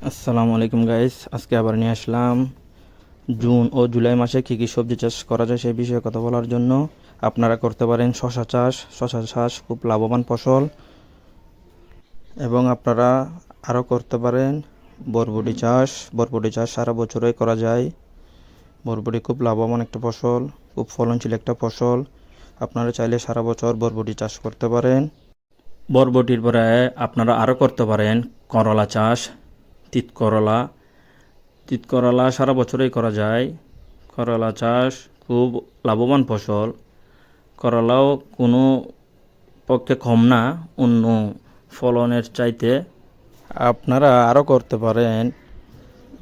আসসালামু আলাইকুম গাইস, আজকে আবার নিয়ে আসলাম জুন ও জুলাই মাসে কী কী সবজি চাষ করা যায় সেই বিষয়ে কথা বলার জন্য। আপনারা করতে পারেন শশা চাষ খুব লাভবান ফসল। এবং আপনারা আরও করতে পারেন বরবটি চাষ সারা বছরই করা যায়। বরবটি খুব লাভবান একটা ফসল, খুব ফলনশীল একটা ফসল। আপনারা চাইলে সারা বছর বরবটি চাষ করতে পারেন। বরবটির পরে আপনারা আরও করতে পারেন করলা চাষ, তিতকরলা। তিতকরলা সারা বছরই করা যায়। করলা চাষ খুব লাভবান ফসল। করলাও কোনো পক্ষে কম না অন্য ফলনের চাইতে। আপনারা আরও করতে পারেন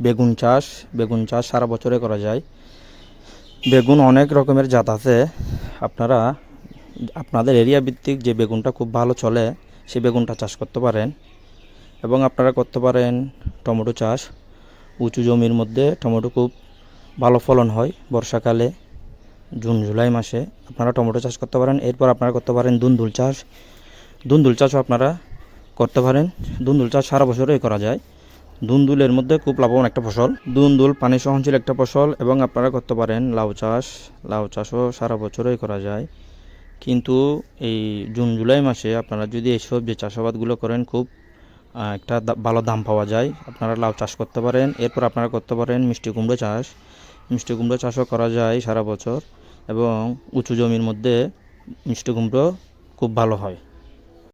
বেগুন চাষ সারা বছরে করা যায়। বেগুন অনেক রকমের জাত আছে। আপনারা আপনাদের এরিয়া ভিত্তিক যে বেগুনটা খুব ভালো চলে সেই বেগুনটা চাষ করতে পারেন। এবং আপনারা করতে পারেন টমেটো চাষ। উঁচু জমির মধ্যে টমেটো খুব ভালো ফলন হয় বর্ষাকালে, জুন জুলাই মাসে আপনারা টমেটো চাষ করতে পারেন। এরপর আপনারা করতে পারেন দুন্দুল চাষও আপনারা করতে পারেন। দুন্দুল চাষ সারা বছরই করা যায়। দুন্দুলের মধ্যে খুব লাভবান একটা ফসল। দুন্দুল পানি সহনশীল একটা ফসল। এবং আপনারা করতে পারেন লাউ চাষও সারা বছরই করা যায়। কিন্তু এই জুন জুলাই মাসে আপনারা যদি এই সবজি চাষাবাদগুলো করেন খুব একটা ভালো দাম পাওয়া যায়। আপনারা লাউ চাষ করতে পারেন। এরপর আপনারা করতে পারেন মিষ্টি কুমড়ো চাষও করা যায় সারা বছর। এবং উঁচু জমির মধ্যে মিষ্টি কুমড়ো খুব ভালো হয়।